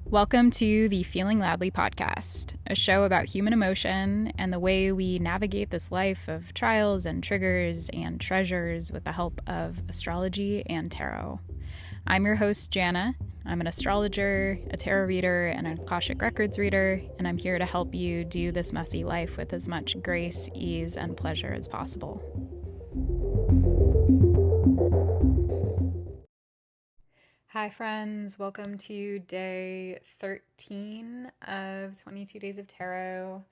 Welcome to the Feeling Loudly podcast, a show about human emotion and the way we navigate this life of trials and triggers and treasures with the help of astrology and tarot. I'm your host, Jana. I'm an astrologer, a tarot reader, and an Akashic Records reader, and I'm here to help you do this messy life with as much grace, ease, and pleasure as possible. Hi, friends. Welcome to day 13 of 22 Days of Tarot.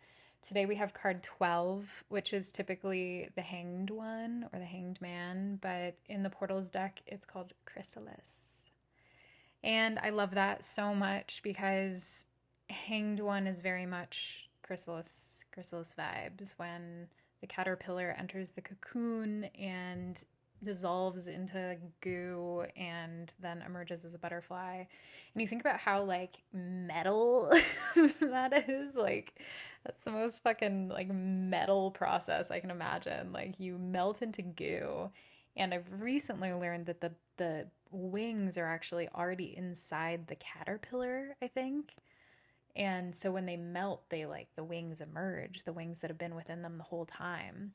Today we have card 12, which is typically the Hanged One or the Hanged Man, but in the Portals deck, it's called Chrysalis. And I love that so much because Hanged One is very much Chrysalis vibes when the caterpillar enters the cocoon and dissolves into goo and then emerges as a butterfly. And you think about how like metal that is, like that's the most fucking like metal process I can imagine. Like you melt into goo. And I've recently learned that the wings are actually already inside the caterpillar, I think. And so when they melt, they like the wings emerge, the wings that have been within them the whole time.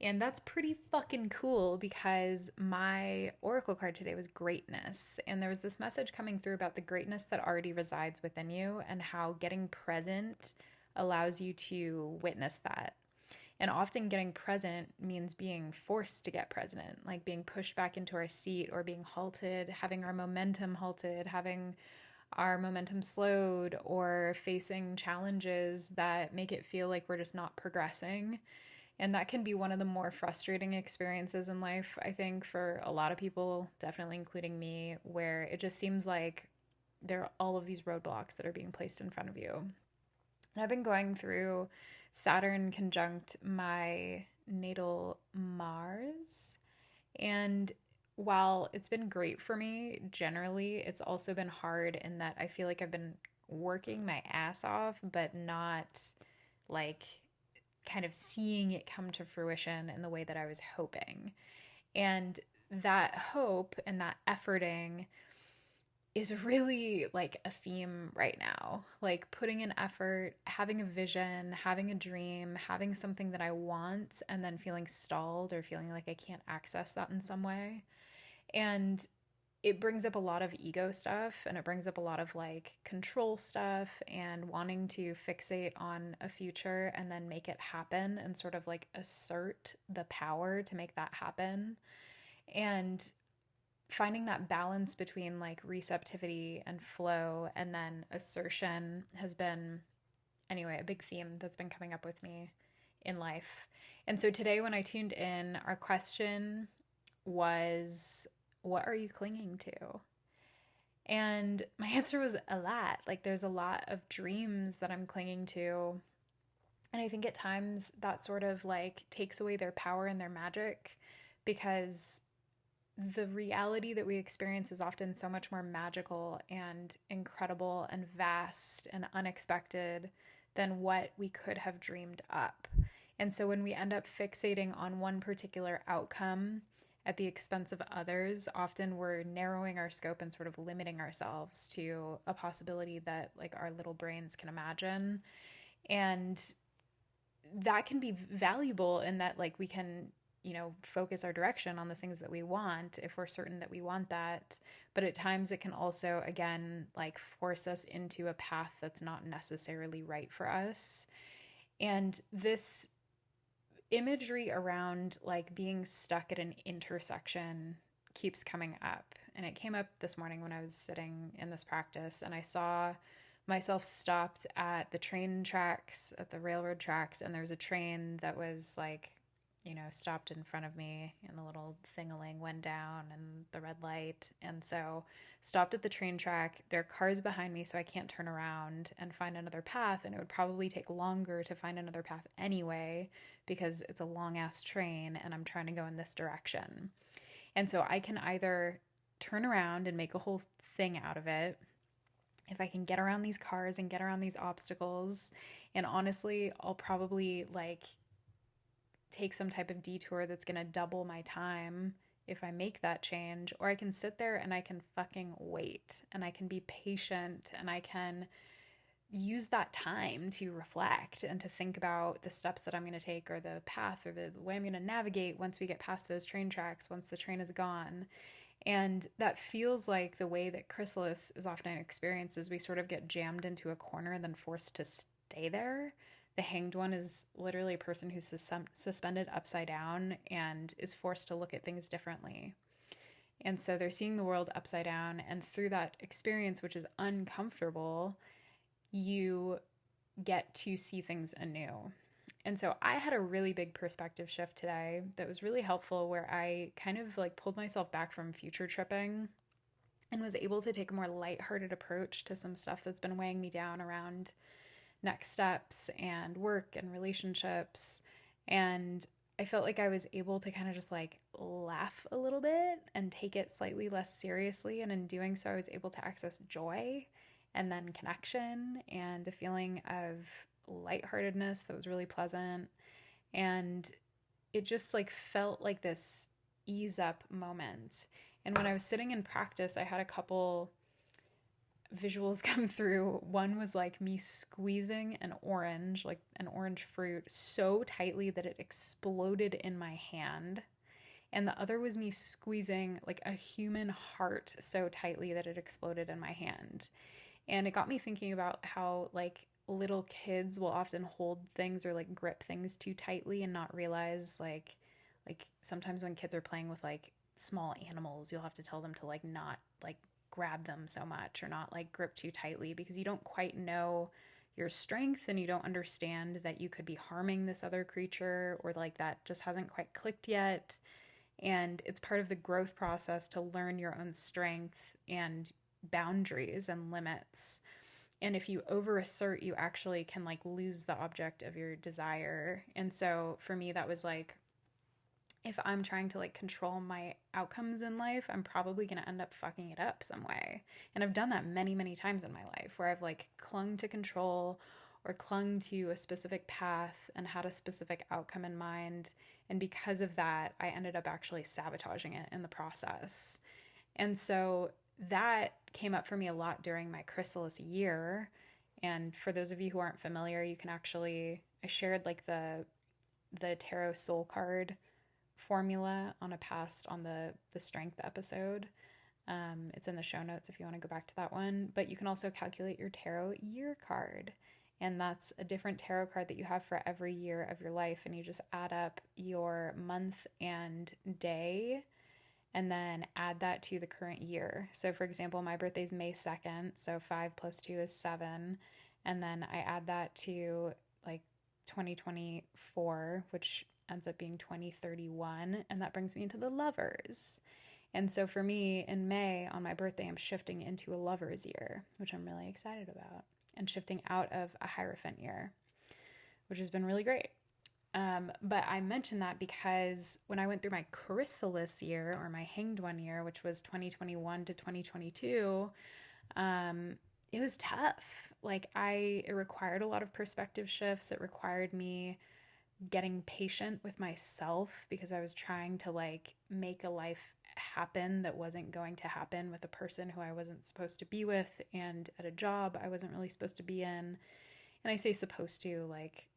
And that's pretty fucking cool because my oracle card today was greatness. And there was this message coming through about the greatness that already resides within you and how getting present allows you to witness that. And often getting present means being forced to get present, like being pushed back into our seat or being halted, having our momentum halted, having our momentum slowed, or facing challenges that make it feel like we're just not progressing. And that can be one of the more frustrating experiences in life, I think, for a lot of people, definitely including me, where it just seems like there are all of these roadblocks that are being placed in front of you. And I've been going through Saturn conjunct my natal Mars. And while it's been great for me, generally, it's also been hard in that I feel like I've been working my ass off, but not like kind of seeing it come to fruition in the way that I was hoping. And that hope and that efforting is really like a theme right now. Like putting in effort, having a vision, having a dream, having something that I want, and then feeling stalled or feeling like I can't access that in some way. And it brings up a lot of ego stuff and it brings up a lot of like control stuff and wanting to fixate on a future and then make it happen and sort of like assert the power to make that happen. And finding that balance between like receptivity and flow and then assertion has been, anyway, a big theme that's been coming up with me in life. And so today when I tuned in, our question was, what are you clinging to? And my answer was a lot. Like there's a lot of dreams that I'm clinging to. And I think at times that sort of like takes away their power and their magic because the reality that we experience is often so much more magical and incredible and vast and unexpected than what we could have dreamed up. And so when we end up fixating on one particular outcome at the expense of others, often we're narrowing our scope and sort of limiting ourselves to a possibility that like our little brains can imagine. And that can be valuable in that like we can, you know, focus our direction on the things that we want if we're certain that we want that. But at times it can also, again, like force us into a path that's not necessarily right for us. And this imagery around like being stuck at an intersection keeps coming up. And it came up this morning when I was sitting in this practice and I saw myself stopped at the train tracks, at the railroad tracks, and there was a train that was like, you know, stopped in front of me and the little thing-a-ling went down and the red light. And so stopped at the train track. There are cars behind me, so I can't turn around and find another path. And it would probably take longer to find another path anyway, because it's a long ass train and I'm trying to go in this direction. And so I can either turn around and make a whole thing out of it, if I can get around these cars and get around these obstacles. And honestly, I'll probably like take some type of detour that's going to double my time if I make that change, or I can sit there and I can fucking wait and I can be patient and I can use that time to reflect and to think about the steps that I'm going to take or the path or the way I'm going to navigate once we get past those train tracks, once the train is gone. And that feels like the way that chrysalis is often experienced is we sort of get jammed into a corner and then forced to stay there. The hanged one is literally a person who's suspended upside down and is forced to look at things differently. And so they're seeing the world upside down, and through that experience, which is uncomfortable, you get to see things anew. And so I had a really big perspective shift today that was really helpful, where I kind of like pulled myself back from future tripping and was able to take a more lighthearted approach to some stuff that's been weighing me down around next steps and work and relationships. And I felt like I was able to kind of just like laugh a little bit and take it slightly less seriously. And in doing so, I was able to access joy and then connection and a feeling of lightheartedness that was really pleasant. And it just like felt like this ease up moment. And when I was sitting in practice, I had a couple visuals come through. One was like me squeezing an orange, like an orange fruit, so tightly that it exploded in my hand. And the other was me squeezing like a human heart so tightly that it exploded in my hand. And it got me thinking about how like little kids will often hold things or like grip things too tightly and not realize like sometimes when kids are playing with like small animals, you'll have to tell them to like not like grab them so much or not like grip too tightly, because you don't quite know your strength and you don't understand that you could be harming this other creature, or like that just hasn't quite clicked yet. And it's part of the growth process to learn your own strength and boundaries and limits. And if you overassert, you actually can like lose the object of your desire. And so for me, that was like, if I'm trying to like control my outcomes in life, I'm probably going to end up fucking it up some way. And I've done that many, many times in my life, where I've like clung to control or clung to a specific path and had a specific outcome in mind. And because of that, I ended up actually sabotaging it in the process. And so that came up for me a lot during my chrysalis year. And for those of you who aren't familiar, you can actually, I shared like the tarot soul card formula on the strength episode. It's in the show notes if you want to go back to that one. But you can also calculate your tarot year card. And that's a different tarot card that you have for every year of your life. And you just add up your month and day and then add that to the current year. So for example, my birthday is May 2nd. So 5 plus 2 is 7. And then I add that to like 2024, which ends up being 2031. And that brings me into the lovers. And so for me in May on my birthday, I'm shifting into a lover's year, which I'm really excited about, and shifting out of a Hierophant year, which has been really great. But I mention that because when I went through my chrysalis year, or my hanged one year, which was 2021 to 2022, it was tough. Like it required a lot of perspective shifts. It required me getting patient with myself, because I was trying to like make a life happen that wasn't going to happen with a person who I wasn't supposed to be with, and at a job I wasn't really supposed to be in. And I say supposed to, like,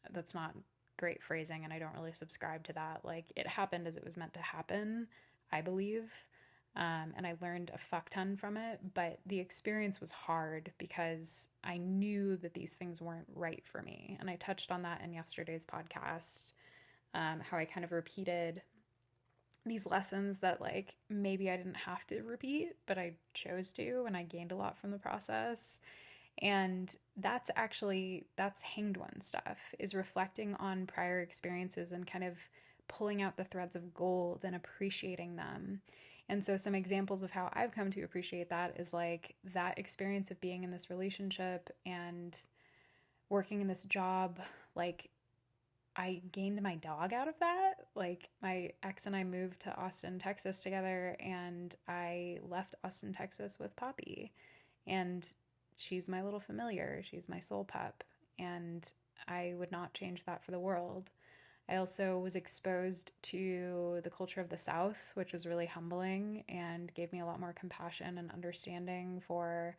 that's not great phrasing, and I don't really subscribe to that. Like, it happened as it was meant to happen, I believe. And I learned a fuck ton from it, but the experience was hard because I knew that these things weren't right for me. And I touched on that in yesterday's podcast, how I kind of repeated these lessons that like maybe I didn't have to repeat, but I chose to, and I gained a lot from the process. And that's hanged one stuff, is reflecting on prior experiences and kind of pulling out the threads of gold and appreciating them. And so some examples of how I've come to appreciate that is like that experience of being in this relationship and working in this job. Like, I gained my dog out of that. Like, my ex and I moved to Austin, Texas together, and I left Austin, Texas with Poppy. And she's my little familiar. She's my soul pup. And I would not change that for the world. I also was exposed to the culture of the South, which was really humbling and gave me a lot more compassion and understanding for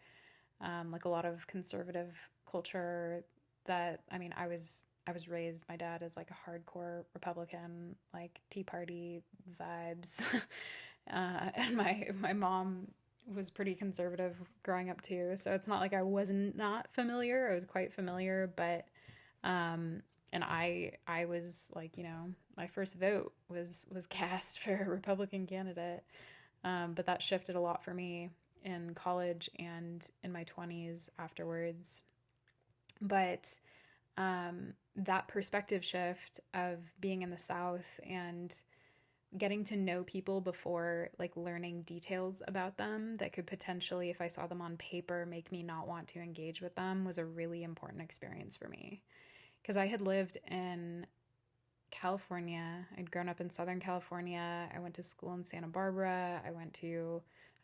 like a lot of conservative culture that I was raised, my dad is like a hardcore Republican, like Tea Party vibes. And my mom was pretty conservative growing up too. So it's not like I was not familiar. I was quite familiar, but and I was like, my first vote was cast for a Republican candidate. But that shifted a lot for me in college and in my 20s afterwards. But that perspective shift of being in the South and getting to know people before like learning details about them that could potentially, if I saw them on paper, make me not want to engage with them was a really important experience for me. Because I had lived in California. I'd grown up in Southern California. I went to school in Santa Barbara. I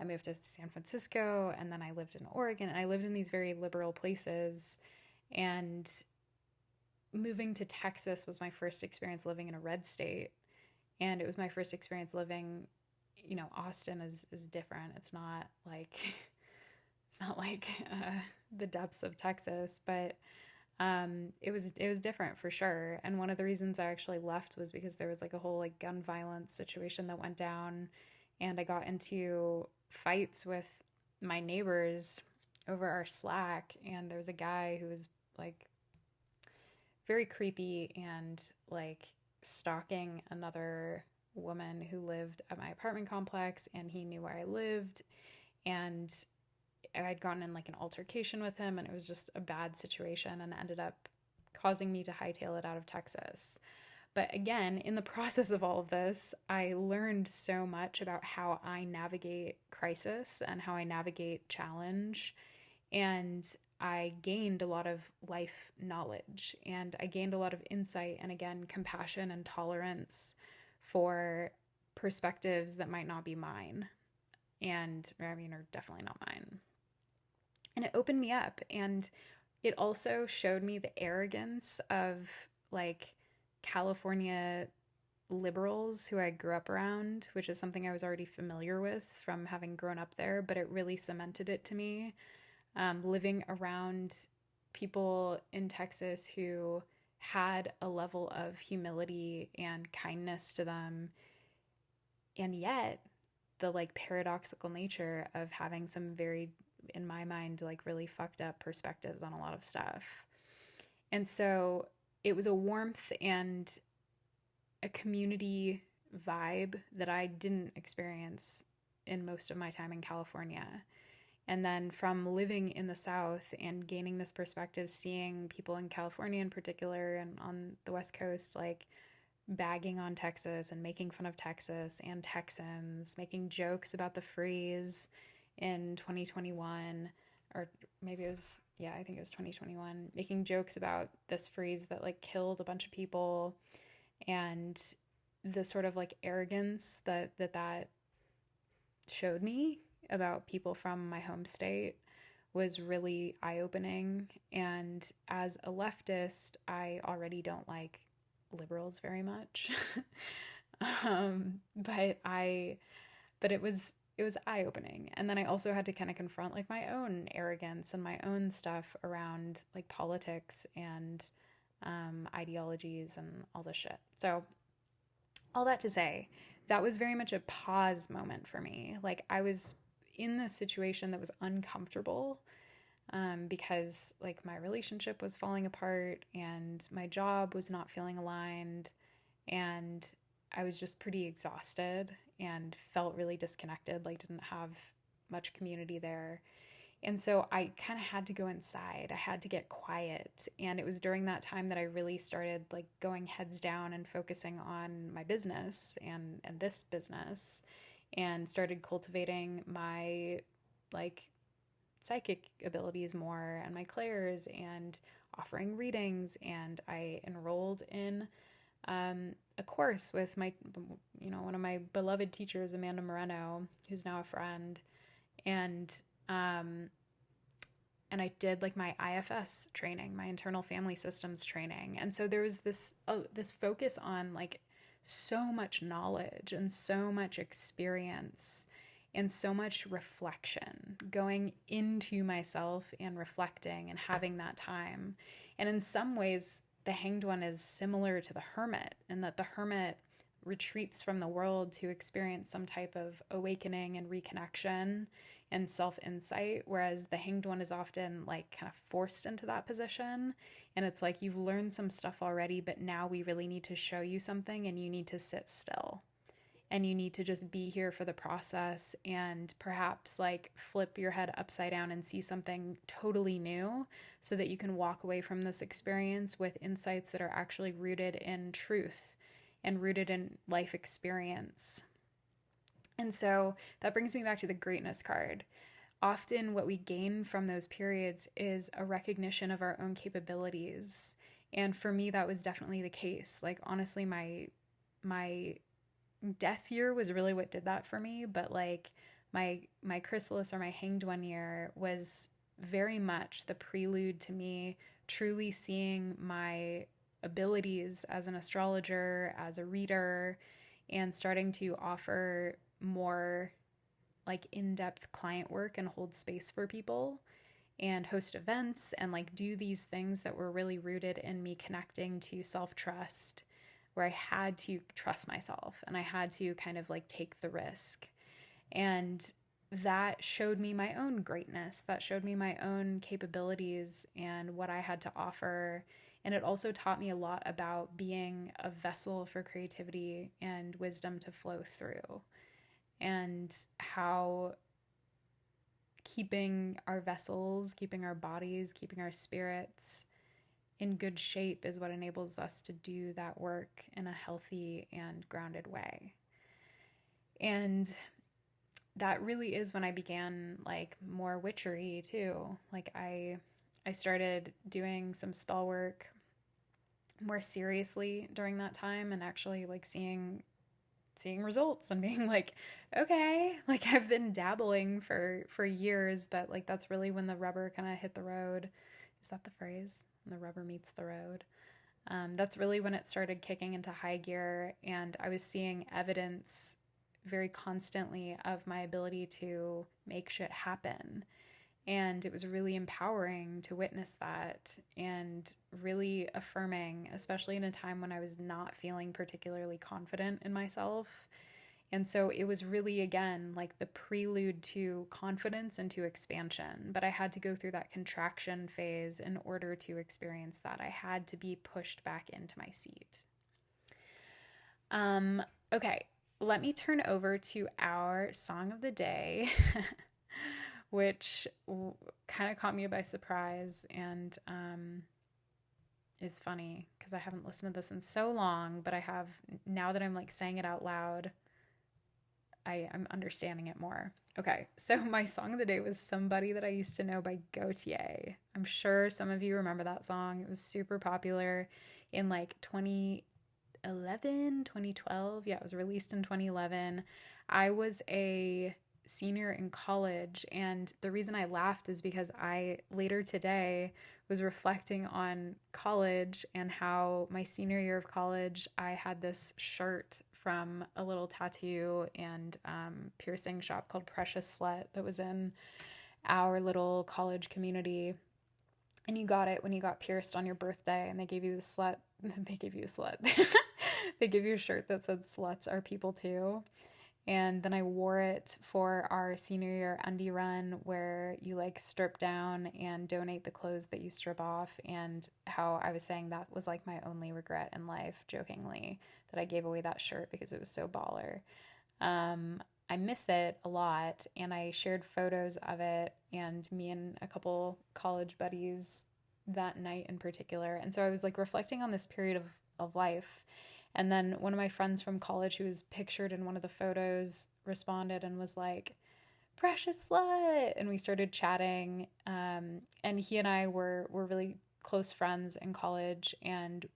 moved to San Francisco, and then I lived in Oregon. And I lived in these very liberal places. And moving to Texas was my first experience living in a red state. And it was my first experience living, Austin is different. It's not like, it's not like the depths of Texas, but it was different for sure. And one of the reasons I actually left was because there was like a whole like gun violence situation that went down, and I got into fights with my neighbors over our Slack, and there was a guy who was like very creepy and like stalking another woman who lived at my apartment complex, and he knew where I lived, and I'd gotten in like an altercation with him, and it was just a bad situation and ended up causing me to hightail it out of Texas. But again, in the process of all of this, I learned so much about how I navigate crisis and how I navigate challenge. And I gained a lot of life knowledge, and I gained a lot of insight and, again, compassion and tolerance for perspectives that might not be mine. And are definitely not mine. And it opened me up, and it also showed me the arrogance of like California liberals who I grew up around, which is something I was already familiar with from having grown up there, but it really cemented it to me. Living around people in Texas who had a level of humility and kindness to them, and yet the like paradoxical nature of having some very, in my mind, like really fucked up perspectives on a lot of stuff. And so it was a warmth and a community vibe that I didn't experience in most of my time in California. And then from living in the South and gaining this perspective, seeing people in California in particular and on the West Coast, like bagging on Texas and making fun of Texas and Texans, making jokes about the freeze in 2021, or maybe it was, yeah, I think it was 2021, making jokes about this freeze that like killed a bunch of people, and the sort of like arrogance that showed me about people from my home state was really eye-opening. And as a leftist, I already don't like liberals very much. But it was eye-opening. And then I also had to kind of confront like my own arrogance and my own stuff around like politics and ideologies and all this shit. So all that to say, that was very much a pause moment for me. Like I was in this situation that was uncomfortable, because like my relationship was falling apart and my job was not feeling aligned, and I was just pretty exhausted and felt really disconnected, like didn't have much community there. And so I kind of had to go inside. I had to get quiet. And it was during that time that I really started like going heads down and focusing on my business and this business, and started cultivating my like psychic abilities more and my clairs and offering readings. And I enrolled in a course with my, one of my beloved teachers, Amanda Moreno, who's now a friend. And and I did like my IFS training, my internal family systems training. And so there was this focus on like so much knowledge and so much experience and so much reflection, going into myself and reflecting and having that time. And in some ways, the Hanged One is similar to the hermit, in that the hermit retreats from the world to experience some type of awakening and reconnection and self-insight, whereas the Hanged One is often like kind of forced into that position. And it's like, you've learned some stuff already, but now we really need to show you something, and you need to sit still. And you need to just be here for the process, and perhaps like flip your head upside down and see something totally new, so that you can walk away from this experience with insights that are actually rooted in truth and rooted in life experience. And so that brings me back to the greatness card. Often what we gain from those periods is a recognition of our own capabilities. And for me, that was definitely the case. Like, honestly, my death year was really what did that for me. But like my chrysalis, or my Hanged One year, was very much the prelude to me truly seeing my abilities as an astrologer, as a reader, and starting to offer more like in-depth client work and hold space for people and host events and like do these things that were really rooted in me connecting to self-trust, where I had to trust myself and I had to kind of like take the risk. And that showed me my own greatness. That showed me my own capabilities and what I had to offer. And it also taught me a lot about being a vessel for creativity and wisdom to flow through, and how keeping our vessels, keeping our bodies, keeping our spirits in good shape is what enables us to do that work in a healthy and grounded way. And that really is when I began like more witchery too. Like I started doing some spell work more seriously during that time, and actually like seeing results and being like, okay, like I've been dabbling for years, but like that's really when the rubber kind of hit the road. Is that the phrase? When the rubber meets the road. That's really when it started kicking into high gear, and I was seeing evidence very constantly of my ability to make shit happen. And it was really empowering to witness that, and really affirming, especially in a time when I was not feeling particularly confident in myself. And so it was really, again, like the prelude to confidence and to expansion. But I had to go through that contraction phase in order to experience that. I had to be pushed back into my seat. Okay, let me turn over to our song of the day, which kind of caught me by surprise, and is funny because I haven't listened to this in so long, but I have, now that I'm like saying it out loud, I'm understanding it more. Okay, so my song of the day was Somebody That I Used to Know by Gautier. I'm sure some of you remember that song. It was super popular in like 2011, 2012. Yeah, it was released in 2011. I was a senior in college, and the reason I laughed is because I later today was reflecting on college and how my senior year of college I had this shirt from a little tattoo and piercing shop called Precious Slut that was in our little college community, and you got it when you got pierced on your birthday, and they gave you the slut they gave you a slut they gave you a shirt that said Sluts R People Too. And then I wore it for our senior year undie run, where you like strip down and donate the clothes that you strip off. And how I was saying that was like my only regret in life, jokingly, that I gave away that shirt because it was so baller. I miss it a lot, and I shared photos of it, and me and a couple college buddies that night in particular. And so I was like reflecting on this period of life. And then one of my friends from college, who was pictured in one of the photos, responded and was like, "Precious slut." And we started chatting. And he and I were really close friends in college. And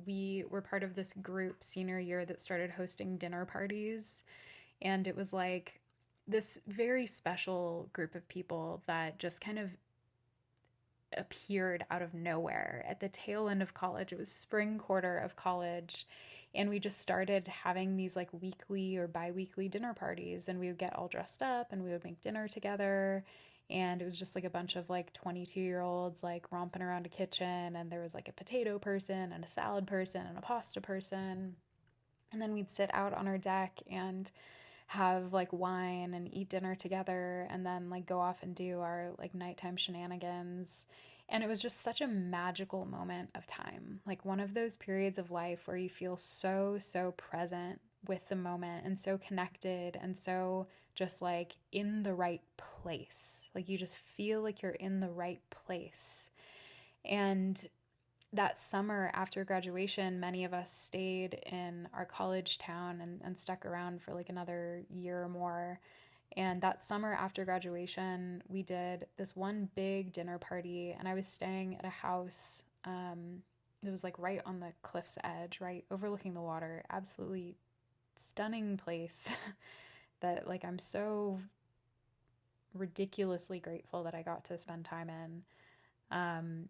we were part of this group senior year that started hosting dinner parties. And it was like this very special group of people that just kind of appeared out of nowhere at the tail end of college. It was spring quarter of college. And we just started having these like weekly or bi-weekly dinner parties, and we would get all dressed up and we would make dinner together. And it was just like a bunch of like 22-year-olds like romping around a kitchen, and there was like a potato person and a salad person and a pasta person. And then we'd sit out on our deck and have like wine and eat dinner together, and then like go off and do our like nighttime shenanigans. And it was just such a magical moment of time. Like one of those periods of life where you feel so present with the moment and so connected and so just like in the right place. Like you just feel like you're in the right place. And that summer after graduation, many of us stayed in our college town and stuck around for like another year or more. And that summer after graduation, we did this one big dinner party, and I was staying at a house that was like right on the cliff's edge, right overlooking the water. Absolutely stunning place that like I'm so ridiculously grateful that I got to spend time in.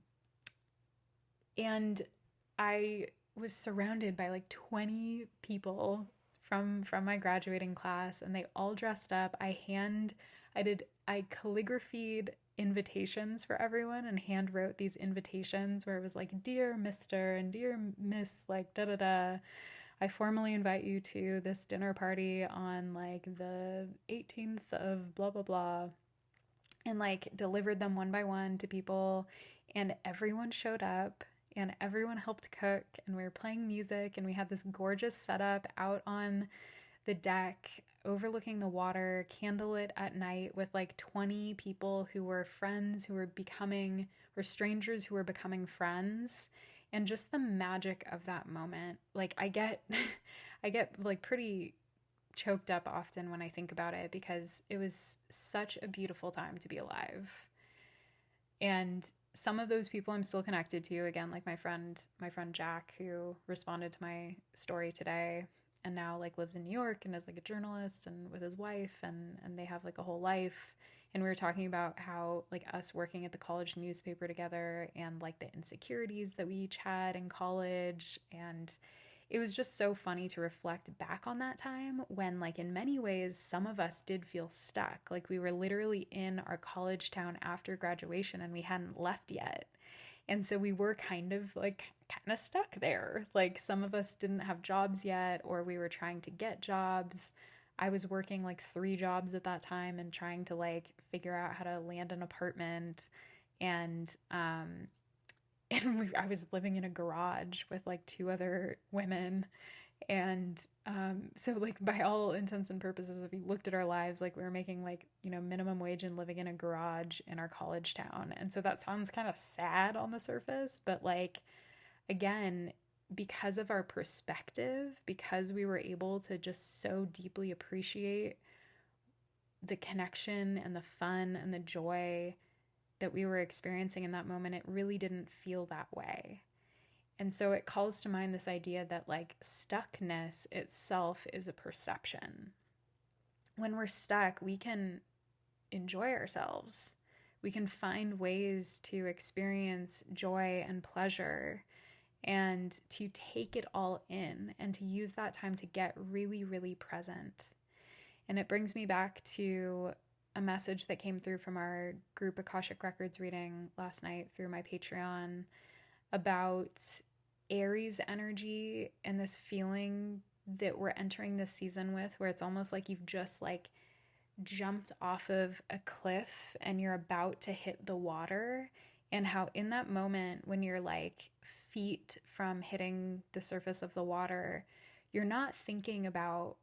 And I was surrounded by like 20 people from my graduating class, and they all dressed up. I calligraphied invitations for everyone and hand wrote these invitations where it was like, dear Mr. and dear Miss, like da da da, I formally invite you to this dinner party on like the 18th of blah blah blah, and like delivered them one by one to people. And everyone showed up and everyone helped cook, and we were playing music, and we had this gorgeous setup out on the deck overlooking the water, candlelit at night, with like 20 people who were friends who were becoming, or strangers who were becoming friends. And just the magic of that moment. Like I get I get like pretty choked up often when I think about it, because it was such a beautiful time to be alive. And some of those people I'm still connected to, again, like my friend Jack, who responded to my story today and now like lives in New York and is like a journalist and with his wife, and they have like a whole life. And we were talking about how like us working at the college newspaper together, and like the insecurities that we each had in college. And it was just so funny to reflect back on that time when, like, in many ways, some of us did feel stuck. Like, we were literally in our college town after graduation and we hadn't left yet. And so we were kind of stuck there. Like, some of us didn't have jobs yet, or we were trying to get jobs. I was working like 3 jobs at that time and trying to like figure out how to land an apartment. And I was living in a garage with like 2 other women. And so like by all intents and purposes, if you looked at our lives, like we were making like, minimum wage and living in a garage in our college town. And so that sounds kind of sad on the surface, but like, again, because of our perspective, because we were able to just so deeply appreciate the connection and the fun and the joy that we were experiencing in that moment, it really didn't feel that way. And so it calls to mind this idea that like stuckness itself is a perception. When we're stuck, we can enjoy ourselves. We can find ways to experience joy and pleasure, and to take it all in, and to use that time to get really, really present. And it brings me back to a message that came through from our group Akashic Records reading last night through my Patreon about Aries energy and this feeling that we're entering this season with, where it's almost like you've just like jumped off of a cliff and you're about to hit the water. And how in that moment, when you're like feet from hitting the surface of the water, you're not thinking about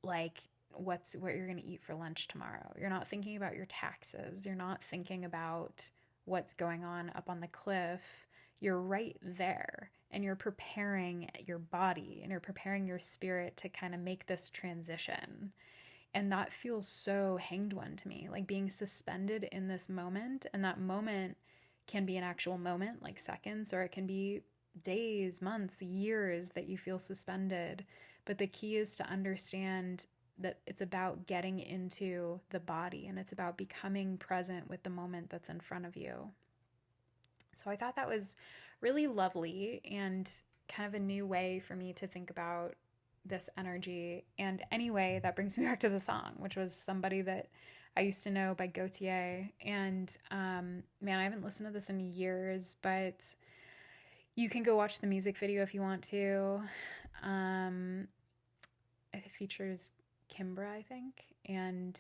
like what you're going to eat for lunch tomorrow. You're not thinking about your taxes. You're not thinking about what's going on up on the cliff. You're right there, and you're preparing your body and you're preparing your spirit to kind of make this transition. And that feels so hanged one to me, like being suspended in this moment. And that moment can be an actual moment, like seconds, or it can be days, months, years that you feel suspended. But the key is to understand that it's about getting into the body and it's about becoming present with the moment that's in front of you. So I thought that was really lovely and kind of a new way for me to think about this energy. And anyway, that brings me back to the song, which was Somebody That I Used to Know by Gautier. And man, I haven't listened to this in years, but you can go watch the music video if you want to. It features Kimbra, I think. And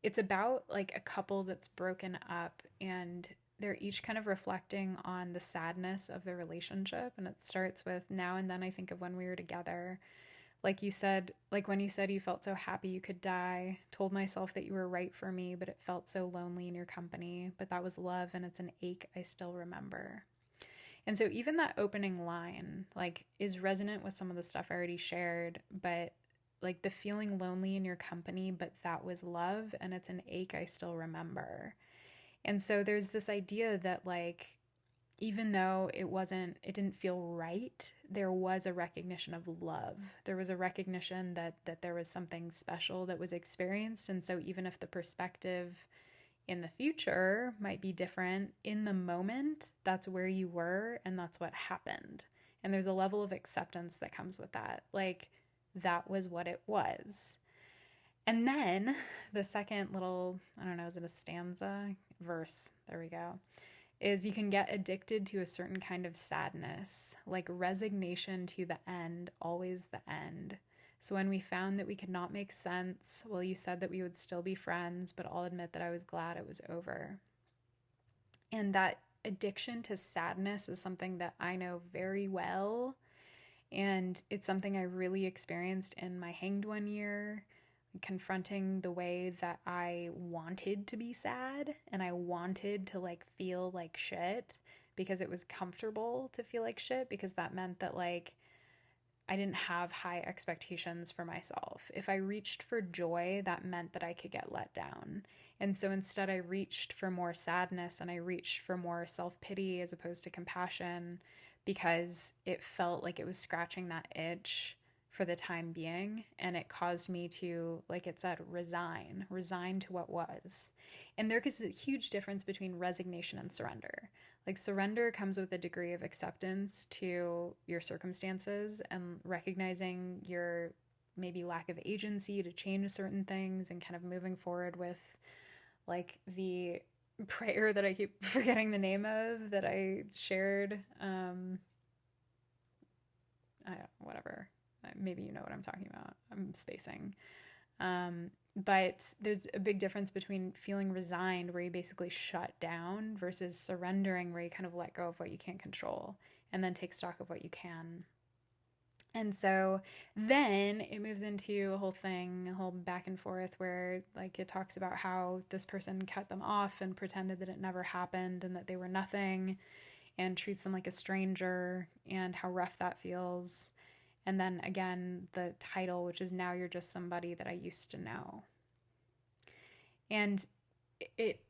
it's about like a couple that's broken up and they're each kind of reflecting on the sadness of their relationship. And it starts with, now and then I think of when we were together. Like you said, like when you said you felt so happy you could die, told myself that you were right for me, but it felt so lonely in your company. But that was love and it's an ache I still remember. And so even that opening line, like, is resonant with some of the stuff I already shared, but like the feeling lonely in your company, but that was love and it's an ache I still remember. And so there's this idea that like, even though it didn't feel right, there was a recognition of love. There was a recognition that there was something special that was experienced. And so even if the perspective in the future might be different, in the moment, that's where you were and that's what happened. And there's a level of acceptance that comes with that. Like, that was what it was. And then the second little, I don't know, is it a stanza? Verse, there we go, is you can get addicted to a certain kind of sadness, like resignation to the end, always the end. So when we found that we could not make sense, well, you said that we would still be friends, but I'll admit that I was glad it was over. And that addiction to sadness is something that I know very well. And it's something I really experienced in my hanged one year, confronting the way that I wanted to be sad and I wanted to like feel like shit because it was comfortable to feel like shit, because that meant that like I didn't have high expectations for myself. If I reached for joy, that meant that I could get let down. And so instead I reached for more sadness and I reached for more self-pity as opposed to compassion, because it felt like it was scratching that itch for the time being. And it caused me to, like it said, resign to what was. And there is a huge difference between resignation and surrender. Like, surrender comes with a degree of acceptance to your circumstances and recognizing your maybe lack of agency to change certain things and kind of moving forward with like the prayer that I keep forgetting the name of that I shared. Whatever. Maybe you know what I'm talking about. I'm spacing. But there's a big difference between feeling resigned, where you basically shut down, versus surrendering, where you kind of let go of what you can't control and then take stock of what you can. And so then it moves into a whole back and forth where like it talks about how this person cut them off and pretended that it never happened and that they were nothing and treats them like a stranger, and how rough that feels. And then again, the title, which is Now You're Just Somebody That I Used to Know. And it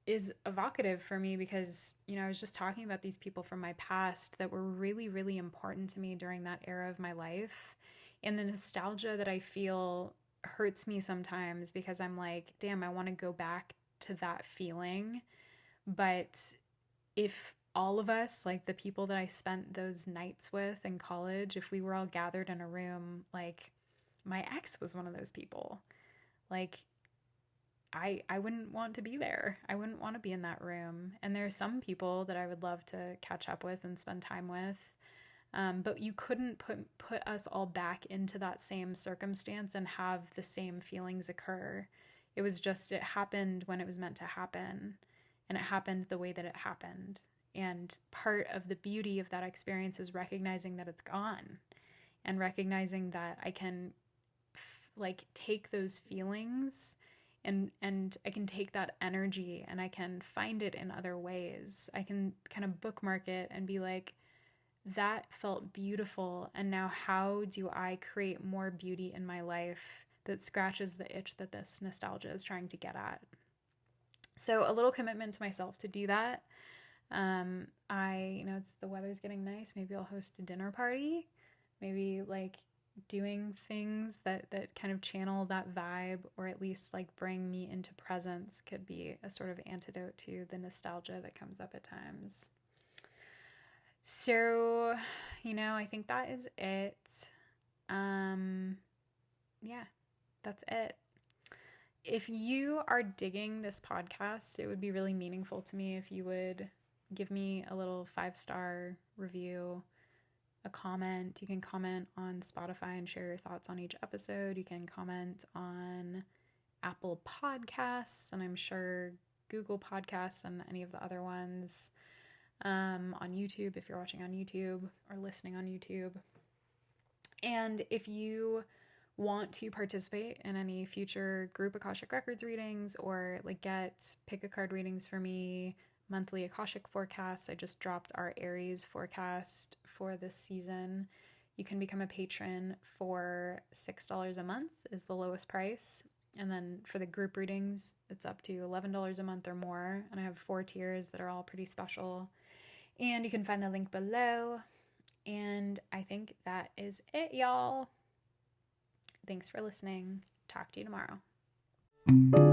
is evocative for me because, you know, I was just talking about these people from my past that were really, really important to me during that era of my life. And the nostalgia that I feel hurts me sometimes because I'm like, damn, I want to go back to that feeling. But if all of us, like the people that I spent those nights with in college, if we were all gathered in a room, like my ex was one of those people. Like I wouldn't want to be there. I wouldn't want to be in that room. And there are some people that I would love to catch up with and spend time with. But you couldn't put us all back into that same circumstance and have the same feelings occur. It was just, it happened when it was meant to happen. And it happened the way that it happened. And part of the beauty of that experience is recognizing that it's gone and recognizing that I can take those feelings and I can take that energy and I can find it in other ways. I can kind of bookmark it and be like, that felt beautiful. And now how do I create more beauty in my life that scratches the itch that this nostalgia is trying to get at? So a little commitment to myself to do that. It's the weather's getting nice. Maybe I'll host a dinner party. Maybe like doing things that kind of channel that vibe, or at least like bring me into presence, could be a sort of antidote to the nostalgia that comes up at times. So, I think that is it. Yeah, that's it. If you are digging this podcast, it would be really meaningful to me if you would give me a little 5-star review, a comment. You can comment on Spotify and share your thoughts on each episode. You can comment on Apple Podcasts, and I'm sure Google Podcasts and any of the other ones. On YouTube, if you're watching on YouTube or listening on YouTube. And if you want to participate in any future group Akashic Records readings, or like pick a card readings for me, monthly Akashic forecasts, I just dropped our Aries forecast for this season. You can become a patron for $6 a month is the lowest price. And then for the group readings, it's up to $11 a month or more. And I have 4 tiers that are all pretty special. And you can find the link below. And I think that is it, y'all. Thanks for listening. Talk to you tomorrow.